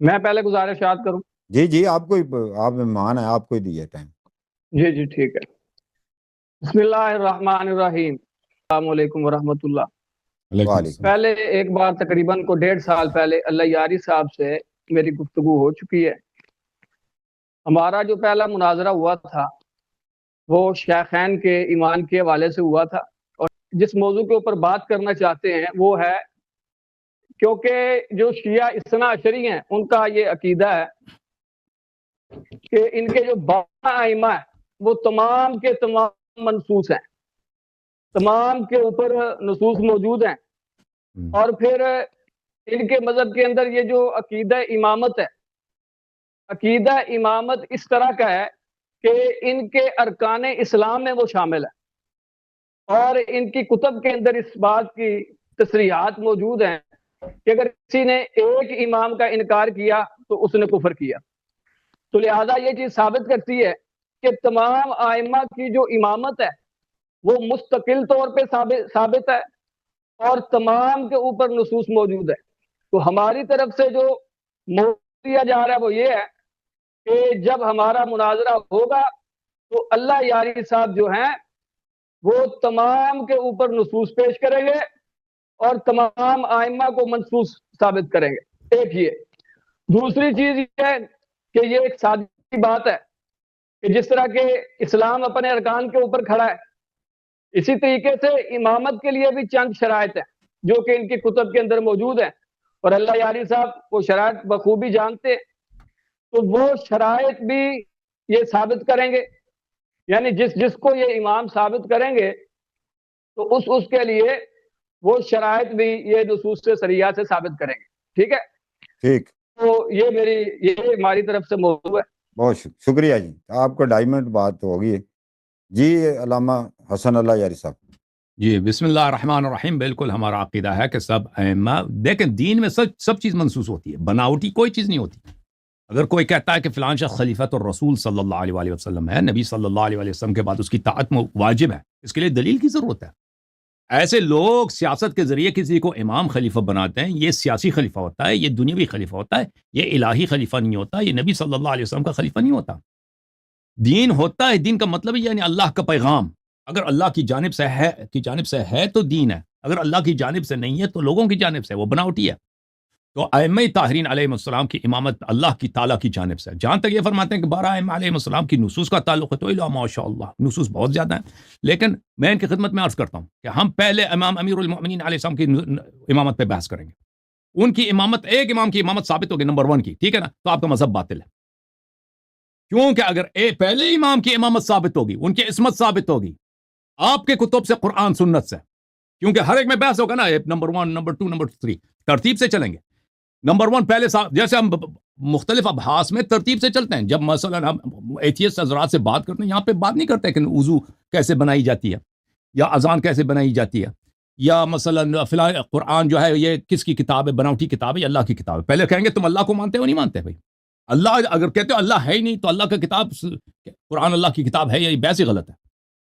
میں پہلے گزارشات کروں؟ جی جی، آپ مہمان ہیں، آپ کو ہی دیے ٹائم۔ جی جی ٹھیک ہے۔ بسم اللہ الرحمن الرحیم۔ السلام علیکم ورحمۃ اللہ۔ وعلیکم۔ پہلے ایک بار تقریباً 1.5 سال پہلے اللہ یاری صاحب سے میری گفتگو ہو چکی ہے۔ ہمارا جو پہلا مناظرہ ہوا تھا وہ شیخین کے ایمان کے حوالے سے ہوا تھا، اور جس موضوع کے اوپر بات کرنا چاہتے ہیں وہ ہے، کیونکہ جو شیعہ اثنا عشری ہیں ان کا یہ عقیدہ ہے کہ ان کے جو 12 ائمہ ہیں وہ تمام کے تمام منصوص ہیں، تمام کے اوپر نصوص موجود ہیں، اور پھر ان کے مذہب کے اندر یہ جو عقیدہ امامت ہے، عقیدہ امامت اس طرح کا ہے کہ ان کے ارکان اسلام میں وہ شامل ہے، اور ان کی کتب کے اندر اس بات کی تصریحات موجود ہیں کہ اگر کسی نے ایک امام کا انکار کیا تو اس نے کفر کیا۔ تو لہذا یہ چیز ثابت کرتی ہے کہ تمام ائمہ کی جو امامت ہے وہ مستقل طور پہ ثابت ہے، اور تمام کے اوپر نصوص موجود ہے۔ تو ہماری طرف سے جو موضوع دیا جا رہا ہے وہ یہ ہے کہ جب ہمارا مناظرہ ہوگا تو اللہ یاری صاحب جو ہیں وہ تمام کے اوپر نصوص پیش کریں گے اور تمام ائمہ کو منصوص ثابت کریں گے۔ ایک یہ۔ دوسری چیز یہ ہے کہ یہ ایک سادی بات ہے کہ جس طرح کے اسلام اپنے ارکان کے اوپر کھڑا ہے، اسی طریقے سے امامت کے لیے بھی چند شرائط ہیں جو کہ ان کی کتب کے اندر موجود ہیں، اور اللہ یاری صاحب وہ شرائط بخوبی جانتے، تو وہ شرائط بھی یہ ثابت کریں گے، یعنی جس کو یہ امام ثابت کریں گے تو اس کے لیے وہ شرائط بھی یہ نصوص سے صریحہ سے ثابت کریں گے۔ ٹھیک ہے، ٹھیک۔ تو یہ ہماری طرف سے موضوع ہے۔ بہت شکریہ جی، آپ کا ڈائمنڈ بات ہوگی جی۔ علامہ حسن اللہ یاری صاحب جی، بسم اللہ الرحمن الرحیم۔ بالکل ہمارا عقیدہ ہے کہ سب ائمہ، دیکھیں دین میں سب چیز منسوخ ہوتی ہے، بناوٹی کوئی چیز نہیں ہوتی۔ اگر کوئی کہتا ہے کہ فلان شخص خلیفۃ الرسول صلی اللہ علیہ وسلم ہے، نبی صلی اللہ علیہ وسلم کے بعد اس کی طاعت واجب ہے، اس کے لیے دلیل کی ضرورت ہے۔ ایسے لوگ سیاست کے ذریعے کسی کو امام خلیفہ بناتے ہیں، یہ سیاسی خلیفہ ہوتا ہے، یہ دنیاوی خلیفہ ہوتا ہے، یہ الہی خلیفہ نہیں ہوتا، یہ نبی صلی اللہ علیہ وسلم کا خلیفہ نہیں ہوتا۔ دین ہوتا ہے، دین کا مطلب ہے یعنی اللہ کا پیغام، اگر اللہ کی جانب سے ہے تو دین ہے، اگر اللہ کی جانب سے نہیں ہے تو لوگوں کی جانب سے، وہ بناوٹی ہے۔ تو ائمہ طاہرین علیہ السلام کی امامت اللہ کی تعالیٰ کی جانب سے، جہاں تک یہ فرماتے ہیں کہ 12 ائمہ علیہ السلام کی نصوص کا تعلق ہے تو الا ماشاء اللہ نصوص بہت زیادہ ہیں، لیکن میں ان کی خدمت میں عرض کرتا ہوں کہ ہم پہلے امام امیر المؤمنین علیہ السلام کی امامت پہ بحث کریں گے۔ ان کی امامت، ایک امام کی امامت ثابت ہوگی نمبر 1 کی، ٹھیک ہے نا، تو آپ کا مذہب باطل ہے، کیونکہ اگر پہلے امام کی امامت ثابت ہوگی، ان کی عصمت ثابت ہوگی آپ کے کتب سے، قرآن سنت سے، کیونکہ ہر ایک میں بحث ہوگا نا، نمبر 1 نمبر 2 نمبر 3 ترتیب سے چلیں گے۔ نمبر 1 پہلے جیسے ہم مختلف ابحاث میں ترتیب سے چلتے ہیں، جب مثلا ہم ایتھیسٹ حضرات سے بات کرتے ہیں، یہاں پہ بات نہیں کرتے کہ وضو کیسے بنائی جاتی ہے، یا اذان کیسے بنائی جاتی ہے، یا مثلا فلاں قرآن جو ہے یہ کس کی کتاب ہے، بناوٹی کتاب ہے یا اللہ کی کتاب ہے۔ پہلے کہیں گے تم اللہ کو مانتے ہو نہیں مانتے؟ بھائی اللہ اگر کہتے ہو اللہ ہے ہی نہیں تو اللہ کا کتاب، قرآن اللہ کی کتاب ہے، یہ ویسے غلط ہے،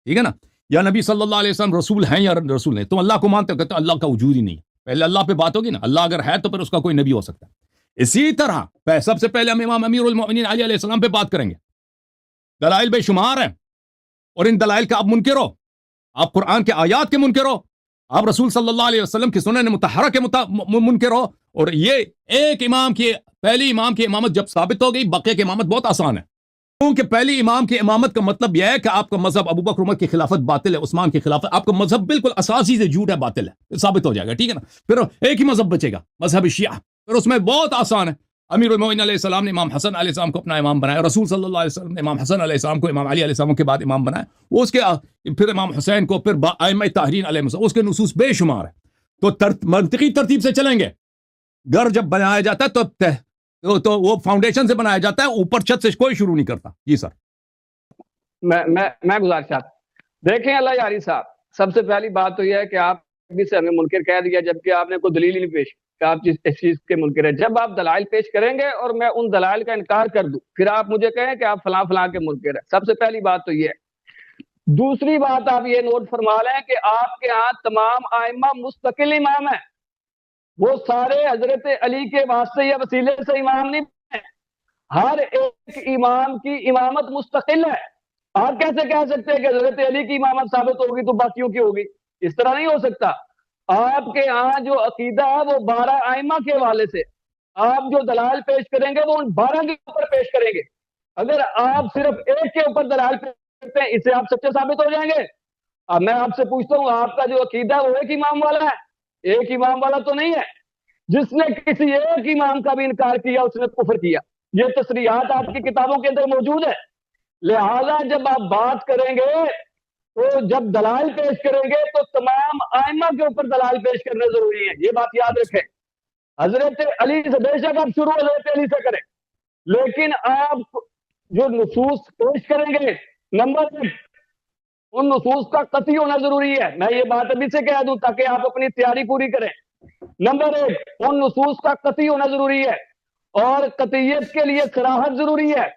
ٹھیک ہے نا۔ یا نبی صلی اللہ علیہ وسلم رسول ہیں یا رسول نہیں، تم اللہ کو مانتے ہو، کہتے ہو اللہ کا وجود ہی نہیں ہے، پہلے اللہ پہ بات ہوگی نا، اللہ اگر ہے تو پھر اس کا کوئی نبی ہو سکتا ہے۔ اسی طرح سب سے پہلے ہم امام امیر المؤمنین علی علیہ السلام پہ بات کریں گے، دلائل بے شمار ہیں، اور ان دلائل کا آپ منکر ہو، آپ قرآن کے آیات کے منکر ہو، آپ رسول صلی اللہ علیہ وسلم کی سنن مطہرہ کے منکر ہو، اور یہ ایک امام کی، پہلی امام کی امامت جب ثابت ہو گئی، بقیہ کی امامت بہت آسان ہے، کیونکہ پہلی امام کی امامت کا مطلب یہ ہے کہ آپ کا مذہب ابو بکر عمر کی خلافت باطل ہے، عثمان کی خلافت، آپ کا مذہب بالکل اساسی سے جھوٹ ہے، باطل ہے، ثابت ہو جائے گا، ٹھیک ہے نا۔ پھر ایک ہی مذہب بچے گا، مذہب شیعہ، پھر اس میں بہت آسان ہے۔ امیر المومنین علیہ السلام نے امام حسن علیہ السلام کو اپنا امام بنایا، رسول صلی اللہ علیہ وسلم نے امام حسن علیہ السلام کو امام علی علیہ السلام کے بعد امام بنایا، وہ اس کے پھر امام حسین کو، پھر ائمہ طاہرین علیہ السلام، اس کے نصوص بے شمار ہیں۔ تو منطقی ترتیب سے چلیں گے۔ گھر جب بنایا جاتا ہے تو وہ فاؤنڈیشن سے بنایا جاتا ہے، اوپر چھت سے کوئی شروع نہیں کرتا۔ جی سر، میں گزارشات دیکھیں اللہ یاری صاحب، سب سے پہلی بات تو یہ ہے کہ آپ بھی سے ہمیں منکر کہہ دیا، جبکہ آپ نے کوئی دلیل ہی نہیں پیش کہ آپ اس چیز کے منکر ہیں۔ جب آپ دلائل پیش کریں گے اور میں ان دلائل کا انکار کر دوں، پھر آپ مجھے کہیں کہ آپ فلاں فلاں کے منکر ہیں۔ سب سے پہلی بات تو یہ ہے۔ دوسری بات آپ یہ نوٹ فرما لیں کہ آپ کے ہاں تمام ائمہ مستقل امام ہیں، وہ سارے حضرت علی کے واسطے یا وسیلے سے امام نہیں بنے. ہر ایک امام کی امامت مستقل ہے. آپ کیسے کہہ سکتے ہیں کہ حضرت علی کی امامت ثابت ہوگی تو باقیوں کی ہوگی؟ اس طرح نہیں ہو سکتا. آپ کے ہاں جو عقیدہ ہے وہ 12 ائمہ کے حوالے سے آپ جو دلائل پیش کریں گے وہ ان 12 کے اوپر پیش کریں گے. اگر آپ صرف ایک کے اوپر دلائل پیش کرتے ہیں اس سے آپ سچے ثابت ہو جائیں گے. اب میں آپ سے پوچھتا ہوں آپ کا جو عقیدہ ہے وہ ایک امام والا ہے؟ ایک امام والا تو نہیں ہے. جس نے کسی ایک امام کا بھی انکار کیا اس نے کفر کیا. یہ تصریحات آپ کی کتابوں کے اندر موجود ہے. لہذا جب آپ بات کریں گے تو جب دلائل پیش کریں گے تو تمام ائمہ کے اوپر دلائل پیش کرنے ضروری ہے. یہ بات یاد رکھیں. حضرت علی سے بے شک آپ شروع حضرت علی سے کریں, لیکن آپ جو نصوص پیش کریں گے نمبر ایک ان نصوص کا قطعی ہونا ضروری ہے. میں یہ بات ابھی سے کہہ دوں تاکہ آپ اپنی تیاری پوری کریں. نمبر ایک ان نصوص کا قطعی ہونا ضروری ہے اور قطعیت کے لیے صراحت ضروری ہے.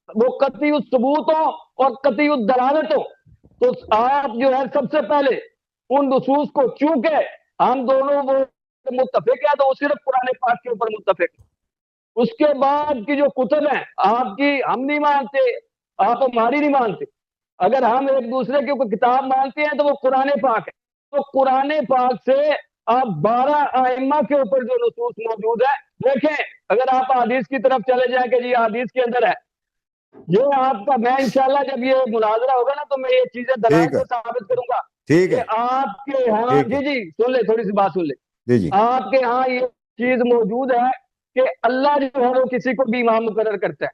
وہ قطعی الثبوت ہو اور قطعی الدلالت ہو. تو آپ جو ہے سب سے پہلے ان نصوص کو, چونکہ ہم دونوں وہ متفق ہے تو وہ صرف قرآن پاک کے اوپر متفق. اس کے بعد کی جو کتب ہیں آپ کی ہم نہیں مانتے, آپ ہماری نہیں مانتے. اگر ہم ایک دوسرے کی کوئی کتاب مانتے ہیں تو وہ قرآن پاک ہے. تو قرآن پاک سے آپ 12 ائمہ کے اوپر جو نصوص موجود ہے دیکھیں. اگر آپ حدیث کی طرف چلے جائیں کہ جی حدیث کے اندر ہے, یہ آپ کا, میں انشاءاللہ جب یہ مناظرہ ہوگا نا تو میں یہ چیزیں دلائل سے ثابت کروں گا ٹھیک ہے. کہ آپ کے ہاں جی سن لے, تھوڑی سی بات سن لے. جی آپ کے ہاں یہ چیز موجود ہے کہ اللہ جو ہے وہ کسی کو بھی امام مقرر کرتا ہے.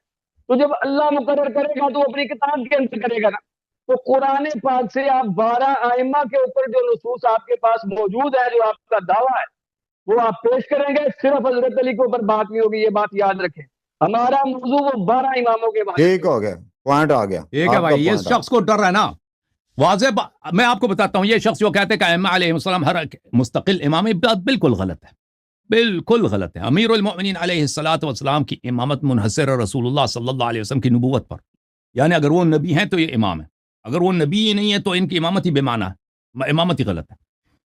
تو جب اللہ مقرر کرے گا تو وہ اپنی کتاب کے اندر کرے گا نا. تو قرآن پاک سے آپ 12 ائمہ کے اوپر جو نصوص آپ کے پاس موجود ہے, جو آپ کا دعویٰ ہے, وہ آپ پیش کریں گے. صرف حضرت علی کے اوپر بات نہیں ہوگی, یہ بات یاد رکھیں. ہمارا موضوع وہ 12 اماموں کے بارے ٹھیک ہو گیا, پوائنٹ آ گیا. ٹھیک ہے بھائی, یہ شخص کو ڈر رہا ہے نا واضح. میں آپ کو بتاتا ہوں, یہ شخص جو کہتے ہیں کہ ائمہ علیہ السلام ہر مستقل امام, بات بالکل غلط ہے, بالکل غلط ہے. امیر المؤمنین علیہ الصلوۃ والسلام کی امامت منحصر ہے رسول اللہ صلی اللہ علیہ وسلم کی نبوت پر. یعنی اگر وہ نبی ہیں تو یہ امام ہے, اگر وہ نبی ہی نہیں ہے تو ان کی امامت ہی بے معنی ہے, امامت ہی غلط ہے.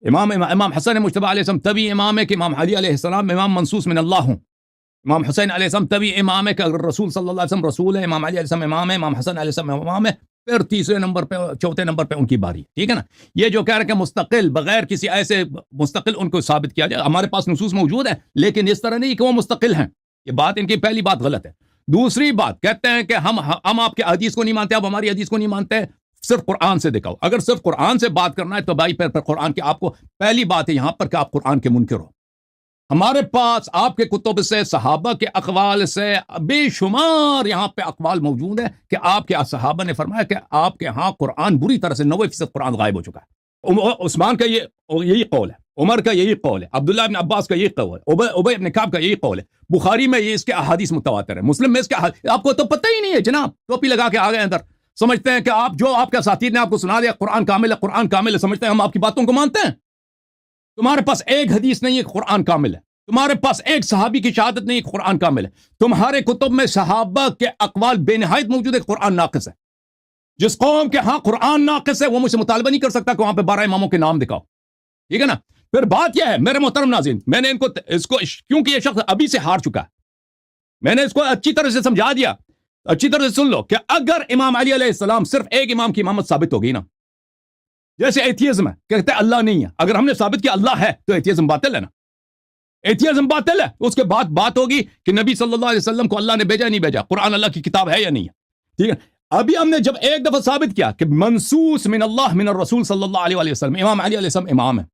امام حسن مجتبی علیہ السلام تبھی امام ہے کہ امام علی علیہ السلام امام منصوص من اللہ ہوں. امام حسین علیہ السلام تبھی امام ہے کہ اگر رسول صلی اللہ علیہ وسلم رسول ہے, امام علی علیہ السلام امام ہے, امام حسن علیہ السلام امام ہے, پھر تیسرے نمبر پہ چوتھے نمبر پہ ان کی باری. ٹھیک ہے نا. یہ جو کہہ رہے ہیں کہ مستقل بغیر کسی ایسے مستقل ان کو ثابت کیا جائے, ہمارے پاس نصوص موجود ہے لیکن اس طرح نہیں کہ وہ مستقل ہیں. یہ بات ان کی پہلی بات غلط ہے. دوسری بات کہتے ہیں کہ ہم آپ کے حدیث کو نہیں مانتے, آپ ہماری حدیث کو نہیں مانتے, صرف قرآن سے دکھاؤ. اگر صرف قرآن سے بات کرنا ہے تو بھائی پھر قرآن کے, آپ کو پہلی بات ہے یہاں پر کہ آپ قرآن کے منکر ہو. ہمارے پاس آپ کے کتب سے صحابہ کے اقوال سے بے شمار یہاں پہ اقوال موجود ہیں کہ آپ کے صحابہ نے فرمایا کہ آپ کے ہاں قرآن بری طرح سے 90% قرآن غائب ہو چکا ہے. عثمان کا یہی قول ہے, عمر کا یہی قول ہے, عبداللہ ابن عباس کا یہی قول ہے, ابی ابن کعب کا یہی قول ہے. بخاری میں یہ اس کے احادیث متواتر ہے, مسلم میں اس کے آپ کو تو پتہ ہی نہیں ہے جناب, ٹوپی لگا کے آ گئے اندر, سمجھتے ہیں کہ آپ جو آپ کے اساتید نے آپ کو سنا دیا قرآن کامل ہے, قرآن کامل ہے, سمجھتے ہیں ہم آپ کی باتوں کو مانتے ہیں. تمہارے پاس ایک حدیث نہیں ہے قرآن کامل ہے, تمہارے پاس ایک صحابی کی شہادت نہیں ہے قرآن کامل ہے. تمہارے کتب میں صحابہ کے اقوال بے نہایت موجود ہے, قرآن ناقص ہے. جس قوم کے ہاں قرآن ناقص ہے وہ مجھ سے مطالبہ نہیں کر سکتا کہ وہاں پہ 12 اماموں کے نام دکھاؤ. ٹھیک ہے نا. پھر بات یہ ہے میرے محترم ناظرین, میں نے اس کو کیونکہ یہ شخص ابھی سے ہار چکا ہے, میں نے اس کو اچھی طرح سے سمجھا دیا. اچھی طرح سے سن لو کہ اگر امام علی علیہ السلام صرف ایک امام کی امامت ثابت ہو گئی نا, جیسے ایتھیزم ہے, کہتے ہیں اللہ نہیں ہے, اگر ہم نے ثابت کیا اللہ ہے تو ایتھیزم باطل ہے نا, ایتھیزم باطل ہے. اس کے بعد بات ہوگی کہ نبی صلی اللہ علیہ وسلم کو اللہ نے بھیجا نہیں بھیجا, قرآن اللہ کی کتاب ہے یا نہیں ہے. ٹھیک ہے. ابھی ہم نے جب ایک دفعہ ثابت کیا کہ منصوص من اللہ من الرسول صلی اللہ علیہ وسلم, امام علی علیہ السلام امام ہے,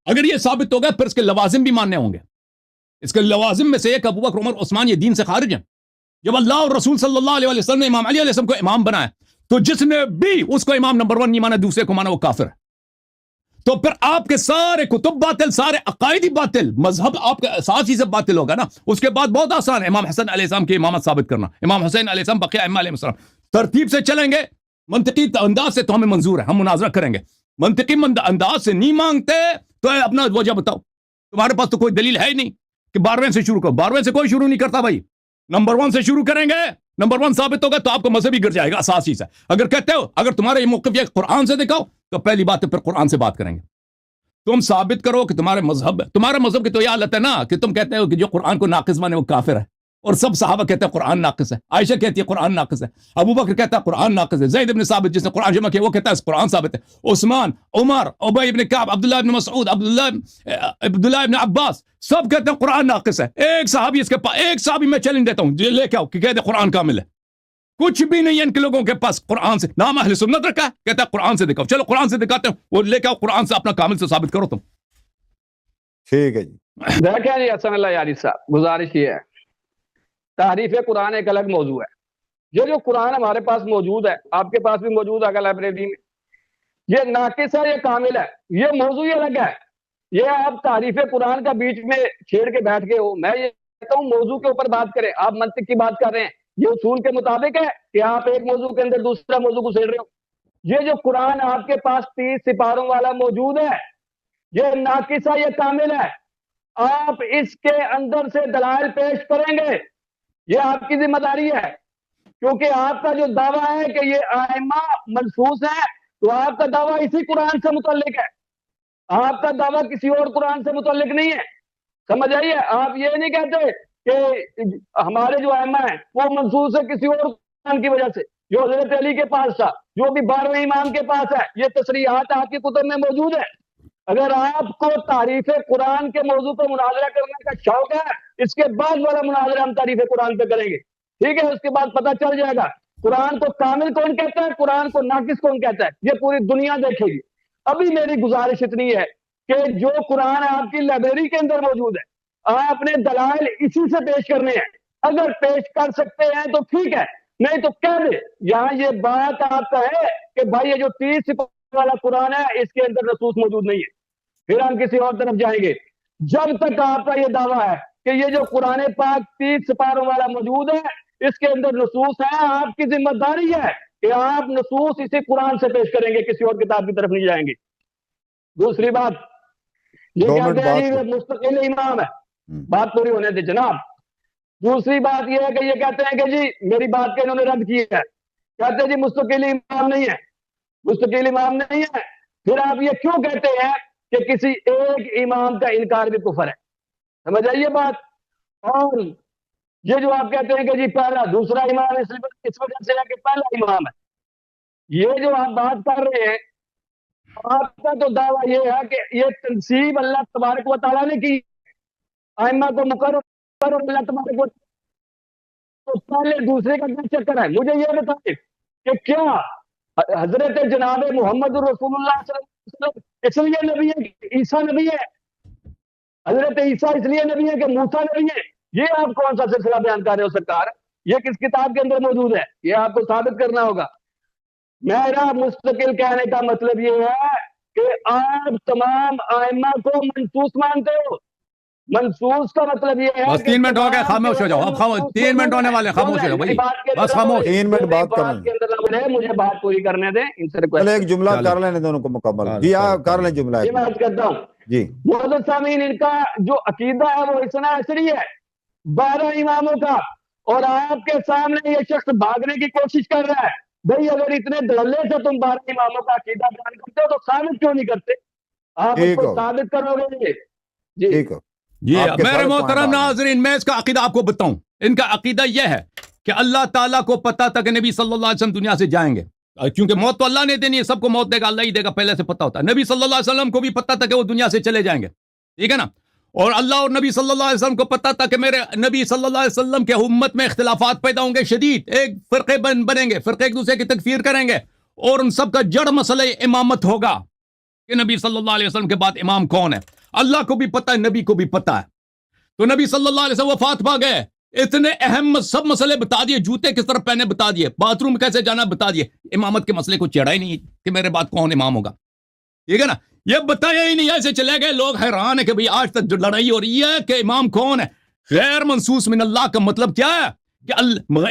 اگر یہ ثابت ہو گیا پھر اس کے لوازم بھی ماننے ہوں گے. اس کے لوازم میں سے ایک ابو بکر عمر عثمان یہ دین سے خارج ہیں. جب اللہ اور رسول صلی اللہ علیہ وسلم نے امام علی علیہ السلام کو امام بنایا تو جس نے بھی اس کو امام نمبر 1 نہیں مانا, دوسرے کو مانا, وہ کافر ہے. تو پھر آپ کے سارے کتب باطل, سارے عقائدی باطل, مذہب آپ کا ساتھ ہی سے باطل ہوگا نا. اس کے بعد بہت آسان ہے امام حسن علیہ السلام کی امامت ثابت کرنا, امام حسین علیہ السلام, بقیہ ائمہ علیہ السلام. ترتیب سے چلیں گے, منطقی انداز سے تو ہمیں منظور ہے, ہم مناظرہ کریں گے. منطقی انداز سے نہیں مانگتے تو اپنا وجہ بتاؤ. تمہارے پاس تو کوئی دلیل ہے ہی نہیں کہ 12ویں سے شروع کرو. 12ویں سے کوئی شروع نہیں کرتا بھائی, نمبر 1 سے شروع کریں گے. نمبر 1 ثابت ہوگا تو آپ کو مذہب ہی گر جائے گا اساسی سے. اگر کہتے ہو اگر تمہارا یہ موقف یہ قرآن سے دکھاؤ تو پہلی بات ہے پھر قرآن سے بات کریں گے. تم ثابت کرو کہ تمہارا مذہب کی تو یہ حالت ہے نا کہ تم کہتے ہو کہ جو قرآن کو ناقص مانے وہ کافر ہے، اور سب صحابہ کہتے ہیں قرآن ناقص ہے، عائشہ کہتی ہے قرآن ناقص ہے، ابو بکر کہتا ہے قرآن ناقص ہے، زید بن ثابت جس نے قرآن جمع کیا وہ کہتا ہے قرآن ثابت ہے، عثمان، عمر، ابی بن کعب، عبداللہ بن مسعود، عبداللہ بن عباس سب کہتے ہیں قرآن ناقص ہے۔ ایک صحابی ایک صحابی میں چیلنج دیتا ہوں لے کے آؤ کہ کہتے قرآن کامل ہے، کچھ بھی نہیں ہے ان کے لوگوں کے پاس قرآن سے، نام اہل سنت رکھا ہے، کہتا ہے قرآن سے دکھاؤ، چلو قرآن سے دکھاتے ہیں، وہ لے کے آؤ قرآن سے اپنا کامل سے ثابت کرو تم۔ ٹھیک ہے جی، دیکھیں جی حسن اللہ یاری صاحب، گزارش یہ ہے، تحریف قرآن ایک الگ موضوع ہے۔ یہ جو قرآن ہمارے پاس موجود ہے، آپ کے پاس بھی موجود ہے لائبریری میں، یہ ناقص ہے، یہ کامل ہے، یہ موضوع ہی الگ ہے۔ یہ آپ تعریف قرآن کا بیچ میں چھیڑ کے بیٹھ گئے ہو۔ میں یہ کہتا ہوں موضوع کے اوپر بات کریں، آپ منطق کی بات کر رہے ہیں، یہ اصول کے مطابق ہے کہ آپ ایک موضوع کے اندر دوسرا موضوع کو چھیڑ رہے ہو۔ یہ جو قرآن آپ کے پاس 30 سپاروں والا موجود ہے، یہ ناقص ہے، یہ کامل ہے، آپ اس کے اندر سے دلائل پیش کریں گے، یہ آپ کی ذمہ داری ہے، کیونکہ آپ کا جو دعویٰ ہے کہ یہ ائمہ منصوص ہے، تو آپ کا دعویٰ اسی قرآن سے متعلق ہے، آپ کا دعویٰ کسی اور قرآن سے متعلق نہیں ہے۔ سمجھ آئیے، آپ یہ نہیں کہتے کہ ہمارے جو ائمہ ہیں وہ منصوص ہے کسی اور قرآن کی وجہ سے، جو حضرت علی کے پاس تھا، جو بھی 12 امام کے پاس ہے، یہ تصریحات آپ کی کتب میں موجود ہے۔ اگر آپ کو تعریف قرآن کے موضوع پر مناظرہ کرنے کا شوق ہے، اس کے بعد والا مناظرہ ہم تعریف قرآن پہ کریں گے، ٹھیک ہے؟ اس کے بعد پتہ چل جائے گا قرآن کو کامل کون کہتا ہے، قرآن کو ناقص کون کہتا ہے، یہ پوری دنیا دیکھے گی۔ ابھی میری گزارش اتنی ہے کہ جو قرآن آپ کی لائبریری کے اندر موجود ہے، آپ نے دلائل اسی سے پیش کرنے ہیں، اگر پیش کر سکتے ہیں تو ٹھیک ہے، نہیں تو کہہ دیں۔ یہاں یہ بات آپ کا ہے کہ بھائی یہ جو 30 سپاروں والا قرآن ہے اس کے اندر نصوص موجود نہیں ہے، پھر ہم کسی اور طرف جائیں گے۔ جب تک آپ کا یہ دعویٰ ہے کہ یہ جو قرآن پاک 30 سپاروں والا موجود ہے اس کے اندر نصوص ہیں، آپ کی ذمہ داری ہے کہ آپ نصوص اسی قرآن سے پیش کریں گے، کسی اور کتاب کی طرف نہیں جائیں گے۔ دوسری بات یہ کہتے ہیں یہ مستقل امام ہے، بات پوری ہونے دے جناب۔ دوسری بات یہ ہے کہ یہ کہتے ہیں کہ جی میری بات کے انہوں نے رد کی ہے، کہتے ہیں جی مستقل امام نہیں ہے، مستقل امام نہیں ہے۔ پھر آپ یہ کیوں کہتے ہیں کہ کسی ایک امام کا انکار بھی کفر ہے؟ سمجھ آئیے بات۔ اور یہ جو آپ کہتے ہیں کہ جی پہلا دوسرا امام اس وجہ سے ہے کہ پہلا امام ہے، یہ جو آپ بات کر رہے ہیں، آپ کا تو دعویٰ یہ ہے کہ یہ تنصیب اللہ تبارک و تعالیٰ نے کی، ائمہ کو مقرر اللہ تبارک و تو پہلے دوسرے کا کیا چکر ہے؟ مجھے یہ بتائیں کہ کیا حضرت جناب محمد رسول اللہ صلی اللہ علیہ وسلم اس لیے نبی ہے کہ عیسیٰ نبی ہے، حضرت عیسیٰ اس لیے نبی ہے کہ موسیٰ نبی ہے؟ یہ آپ کون سا سلسلہ بیان کر رہے ہو سرکار؟ یہ کس کتاب کے اندر موجود ہے؟ یہ آپ کو ثابت کرنا ہوگا۔ میرا مستقل کہنے کا مطلب یہ ہے کہ آپ تمام ائمہ کو منصوص مانتے ہو۔ منصوص کا مطلب یہ ہے بس 3 منٹ ہو گئے، خاموش ہو جاؤ اب، 3 منٹ ہونے والے، خاموش ہو جاؤ بھائی، بس خاموش۔ 3 منٹ بات کریں، مجھے بات پوری کرنے دیں، ان سے ریکویسٹ ایک جملہ کر لینے دونوں کو مکمل۔ جی آپ کر لیں جملہ۔ میں عرض کرتا ہوں جی معزز سامعین، ان کا جو عقیدہ ہے وہ اثنا عشری ہے 12 اماموں کا، اور آپ کے سامنے یہ شخص بھاگنے کی کوشش کر رہا ہے۔ بھئی اگر اتنے دھڑلے سے تم 12 اماموں کا عقیدہ بیان کرتے ہو تو ثابت کیوں نہیں کرتے؟ آپ اس کو ثابت کرو گے؟ جی ٹھیک ہو جی میرے محترم ناظرین، میں اس کا عقیدہ آپ کو بتاؤں۔ ان کا عقیدہ یہ ہے کہ اللہ تعالیٰ کو پتا تھا کہ نبی صلی اللہ علیہ وسلم دنیا سے جائیں گے، کیونکہ موت تو اللہ نے دینی ہے، سب کو موت دے گا، اللہ ہی دے گا، پہلے سے پتا ہوتا ہے۔ نبی صلی اللہ علیہ وسلم کو بھی پتا تھا کہ وہ دنیا سے چلے جائیں گے، ٹھیک ہے نا؟ اور اللہ اور نبی صلی اللہ علیہ وسلم کو پتا تھا کہ میرے نبی صلی اللہ علیہ وسلم کے امت میں اختلافات پیدا ہوں گے شدید، ایک فرقے بنیں گے، فرقے ایک دوسرے کی تکفیر کریں گے، اور ان سب کا جڑ مسئلہ امامت ہوگا کہ نبی صلی اللہ علیہ وسلم کے بعد امام کون ہے۔ اللہ کو بھی پتا ہے، نبی کو بھی پتا ہے۔ تو نبی صلی اللہ علیہ وسلم وفات پا گئے، اتنے اہم سب مسئلے بتا دیے، جوتے کس طرح پہنے بتا دیے، باتھ روم کیسے جانا بتا دیے، امامت کے مسئلے کو چھیڑا ہی نہیں کہ میرے بعد کون امام ہوگا، ٹھیک ہے نا؟ یہ بتایا ہی نہیں، ایسے چلے گئے۔ لوگ حیران ہے کہ بھئی آج تک جو لڑائی ہو رہی ہے کہ امام کون ہے۔ غیر منصوص من اللہ کا مطلب کیا ہے کہ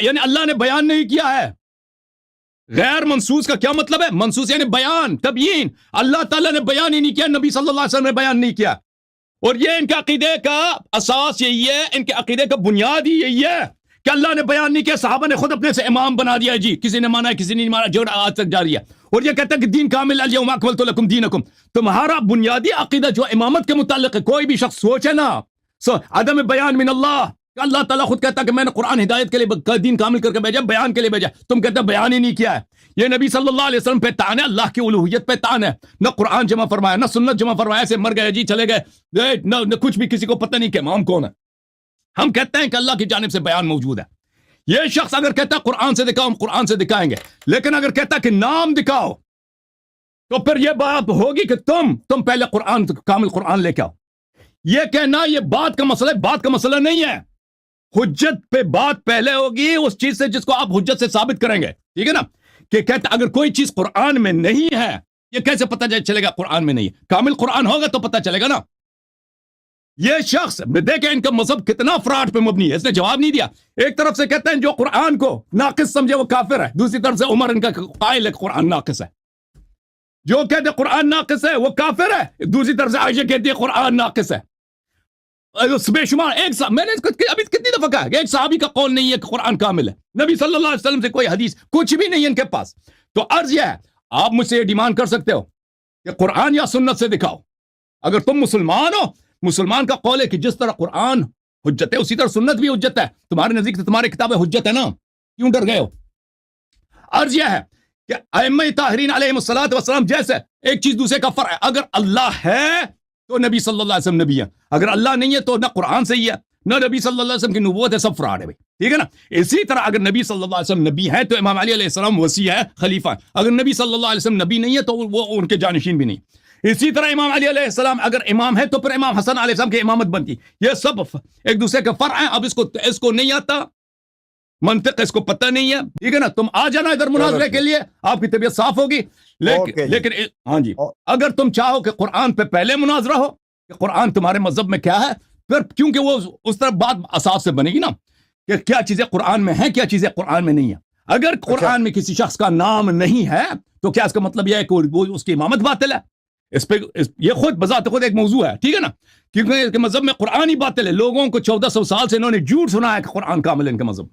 یعنی اللہ نے بیان نہیں کیا ہے۔ غیر منصوص کا کیا مطلب ہے؟ منصوص یعنی بیان، تبیین، اللہ تعالیٰ نے بیان ہی نہیں کیا، نبی صلی اللہ علیہ وسلم نے بیان نہیں کیا۔ اور یہ ان کے عقیدے کا اساس یہی ہے، ان کے عقیدے کا بنیاد ہی یہی ہے کہ اللہ نے بیان نہیں کیا, صحابہ نے خود اپنے سے امام بنا دیا ہے, جی کسی نے مانا ہے کسی نے نہیں مانا, جو آج تک جاری ہے. اور یہ کہتا ہے کہ دین کامل الیوم اکملت لکم دینکم. تمہارا بنیادی عقیدہ جو امامت کے متعلق ہے, کوئی بھی شخص سوچے نا عدم بیان من اللہ, اللہ تعالیٰ خود کہتا ہے کہ میں نے قرآن ہدایت کے لیے دین کامل کر کے بھیجا, بیان کے لیے بھیجا, تم کہتے ہیں بیان ہی نہیں کیا ہے. یہ نبی صلی اللہ علیہ وسلم پہ تان ہے, اللہ کی الوہیت پہ تان ہے. نہ قرآن جمع فرمایا, نہ سنت جمع فرمایا, ایسے مر گئے جی چلے گئے, نہ کچھ بھی, کسی کو پتہ نہیں کہ امام کون ہے. ہم کہتے ہیں کہ اللہ کی جانب سے بیان موجود ہے. یہ شخص اگر کہتا ہے قرآن سے دکھاؤ, ہم قرآن سے دکھائیں گے, لیکن اگر کہتا ہے کہ نام دکھاؤ, تو پھر یہ بات ہوگی کہ تم پہلے قرآن, کامل قرآن لے کے آؤ. یہ کہنا یہ بات کا مسئلہ ہے, بات کا مسئلہ نہیں ہے. حجت پہ بات پہلے ہوگی اس چیز سے جس کو آپ حجت سے ثابت کریں گے, ٹھیک ہے نا. کہ کہتا اگر کوئی چیز قرآن میں نہیں ہے, یہ کیسے پتہ چلے گا قرآن میں نہیں ہے؟ کامل قرآن ہوگا تو پتہ چلے گا نا. یہ شخص دیکھیں ان کا مذہب کتنا فراڈ پہ مبنی ہے, اس نے جواب نہیں دیا. ایک طرف سے کہتے ہیں جو قرآن کو ناقص سمجھے وہ کافر ہے, دوسری طرف سے عمر ان کا قائل ہے قرآن ناقص ہے. جو کہتے ہیں قرآن ناقص ہے وہ کافر ہے, دوسری طرف سے عائشہ کہتی ہے قرآن ناقص ہے. بے شمار میں نے ابھی کتنی دفعہ کہا کہ ایک صحابی کا قول نہیں ہے کہ قرآن کامل ہے, نبی صلی اللہ علیہ وسلم سے کوئی حدیث کچھ بھی نہیں ہے ان کے پاس. تو عرض یہ ہے, آپ مجھ سے یہ ڈیمانڈ کر سکتے ہو کہ قرآن یا سنت سے دکھاؤ. اگر تم مسلمان ہو, مسلمان کا قول ہے کہ جس طرح قرآن حجت ہے اسی طرح سنت بھی حجت ہے. تمہارے نزدیک سے تمہاری کتابیں حجت ہے نا, کیوں ڈر گئے ہو؟ عرض یہ ہے کہ ائمہ طاہرین علیہم الصلوۃ والسلام جیسے ایک چیز دوسرے کا فرع ہے. اگر اللہ ہے تو نبی صلی اللہ علیہ وسلم نبی ہے, اگر اللہ نہیں ہے تو نہ قرآن صحیح ہے نہ نبی صلی اللہ علیہ وسلم کی نبوت ہے, سب فراڈ ہے بھائی, ٹھیک ہے نا. اسی طرح اگر نبی صلی اللہ علیہ وسلم نبی ہے تو امام علی علیہ السلام وصی ہے, خلیفہ ہے. اگر نبی صلی اللہ علیہ وسلم نبی نہیں ہے تو وہ ان کے جانشین بھی نہیں. اسی طرح امام علی علیہ السلام اگر امام ہے تو پھر امام حسن علیہ السلام کی امامت بنتی. یہ سب ایک دوسرے کے فرع ہیں. اب اس کو نہیں آتا منطق, اس کو پتہ نہیں ہے, ٹھیک ہے نا. تم آ جانا ادھر مناظرے کے لیے, آپ کی طبیعت صاف ہوگی. لیکن ہاں جی, اگر تم چاہو کہ قرآن پہ پہلے مناظرہ ہو کہ قرآن تمہارے مذہب میں کیا ہے, پھر کیونکہ وہ اس طرح بات اساس سے بنے گی نا کہ کیا چیزیں قرآن میں ہیں, کیا چیزیں قرآن میں نہیں ہیں. اگر قرآن میں کسی شخص کا نام نہیں ہے تو کیا اس کا مطلب یہ ہے کہ وہ اس کی امامت باطل ہے؟ اس پہ یہ خود بذات خود ایک موضوع ہے, ٹھیک ہے نا. کیونکہ مذہب میں قرآن ہی باطل ہے. لوگوں کو 1400 سال سے انہوں نے جھوٹ سنا ہے کہ قرآن کامل ہے ان کے مذہب.